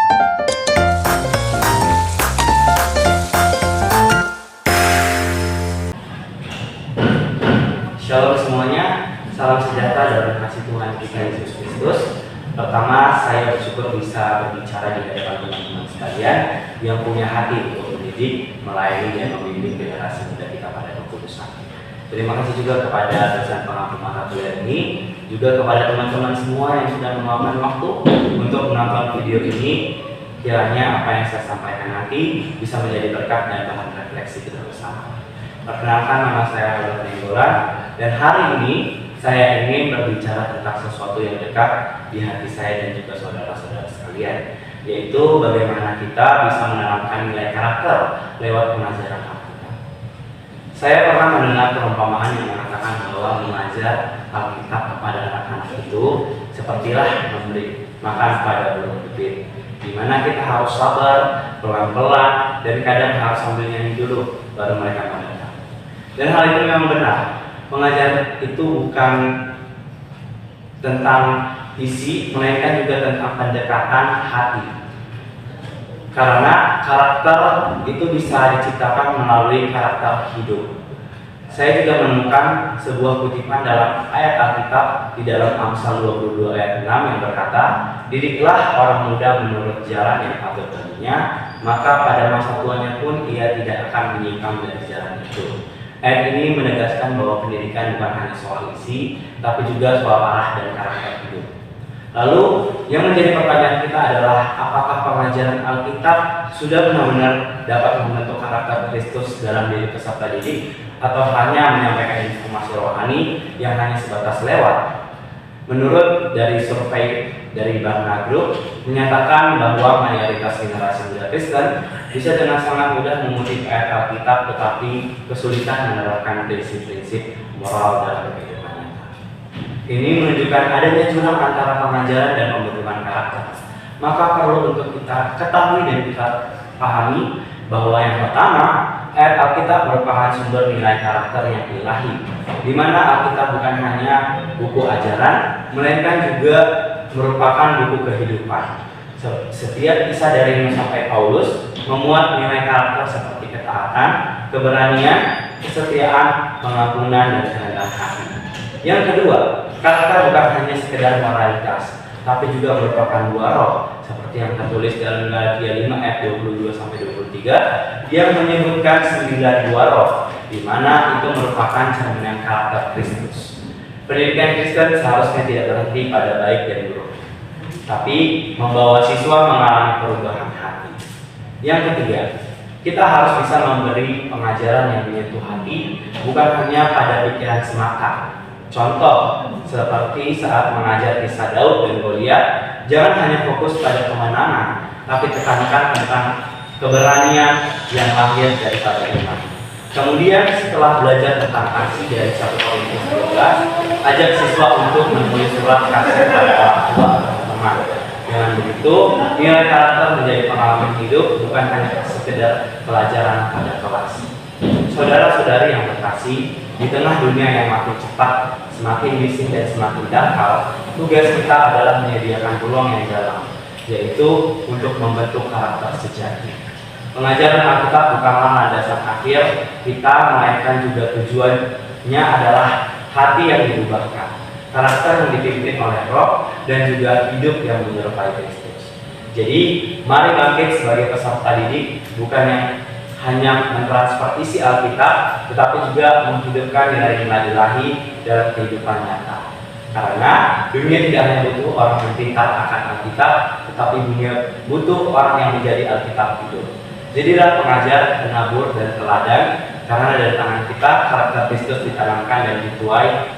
Shalom semuanya, salam sejahtera dan kasih Tuhan kita Yesus Kristus. Pertama, saya bersyukur bisa berbicara di hadapan teman-teman sekalian yang punya hati untuk mendidik, melayani, dan membimbing generasi muda kita pada kekudusan. Terima kasih juga kepada dosen pengampu mata kuliah ini, juga kepada teman-teman semua yang sudah meluangkan waktu untuk menonton video ini. Kiranya apa yang saya sampaikan nanti bisa menjadi berkat dan bahan refleksi kita bersama. Perkenalkan, nama saya Robert Nenggolan, dan hari ini saya ingin berbicara tentang sesuatu yang dekat di hati saya dan juga saudara-saudara sekalian, yaitu bagaimana kita bisa menanamkan nilai karakter lewat pengajaran Alkitab. Saya pernah mendengar perumpamaan yang mengatakan bahwa mengajar Alkitab kepada anak-anak itu sepertilah memberi makan pada burung pipit, di mana kita harus sabar, pelan-pelan, dan kadang harus sambil nyanyi dulu baru mereka mendengar. Dan hal itu memang benar. Pengajaran itu bukan tentang isi, melainkan juga tentang pendekatan hati. Karena karakter itu bisa diciptakan melalui karakter hidup. Saya juga menemukan sebuah kutipan dalam ayat Alkitab di dalam Amsal 22 ayat 6 yang berkata, "Didiklah orang muda menurut jalan yang patut baginya, maka pada masa tuanya pun ia tidak akan menyimpang dari jalan itu." Ayat ini menegaskan bahwa pendidikan bukan hanya soal isi, tapi juga soal arah dan karakter hidup. Lalu, yang menjadi pertanyaan kita adalah, apakah pengajaran Alkitab sudah benar-benar dapat membentuk karakter Kristus dalam diri peserta didik, atau hanya menyampaikan informasi rohani yang hanya sebatas lewat? Menurut dari survei dari Barna Group menyatakan bahwa mayoritas generasi muda Kristen bisa dengan sangat mudah mengutip ayat Alkitab, tetapi kesulitan menerapkan prinsip-prinsip moral dalam kehidupan nyata. Ini menunjukkan adanya jurang antara pengajaran dan pembentukan karakter. Maka perlu untuk kita ketahui dan kita pahami bahwa yang pertama, ayat Alkitab merupakan sumber nilai karakter yang ilahi, di mana Alkitab bukan hanya buku ajaran, melainkan juga merupakan buku kehidupan. Setiap kisah dari Yunus sampai Paulus memuat nilai karakter seperti ketaatan, keberanian, kesetiaan, pengampunan, dan kerendahan hati. Yang kedua, karakter bukan hanya sekedar moralitas, tapi juga merupakan buah roh, seperti yang tertulis dalam Galatia 5 ayat 22-23 yang menyebutkan 9 buah roh, di mana itu merupakan cerminan karakter Kristus. Pendidikan Kristen seharusnya tidak berhenti pada baik dan buruk, tapi membawa siswa mengalami perubahan hati. Yang ketiga, kita harus bisa memberi pengajaran yang menyentuh hati, bukan hanya pada pikiran semata. Contoh, seperti saat mengajar kisah Daud dan Goliat, jangan hanya fokus pada kemenangan, tapi tekankan tentang keberanian yang lahir daripada iman. Kemudian setelah belajar tentang kasih dari 1 Korintus 12, ajak siswa untuk menulis surat kasih pada orang tua atau teman. Dengan begitu, nilai karakter menjadi pengalaman hidup, bukan hanya sekedar pelajaran pada kelas. Saudara-saudari yang terkasih, di tengah dunia yang makin cepat, semakin bising dan semakin dangkal, tugas kita adalah menyediakan peluang yang dalam, yaitu untuk membentuk karakter sejati. Pengajaran Alkitab bukanlah landasan akhir kita, melainkan juga tujuannya adalah hati yang diubahkan, karakter yang dipimpin oleh Roh, dan juga hidup yang menyerupai Kristus. Jadi, mari bangkit sebagai peserta didik, bukan hanya mentransfer isi Alkitab, tetapi juga menghidupkan nilai-nilai ilahi dalam kehidupan nyata. Karena dunia tidak hanya butuh orang yang pintar akan Alkitab, tetapi dunia butuh orang yang menjadi Alkitab hidup. Jadilah pengajar, penabur, dan teladan, karena dari tangan kita karakter Kristus ditanamkan dan dituai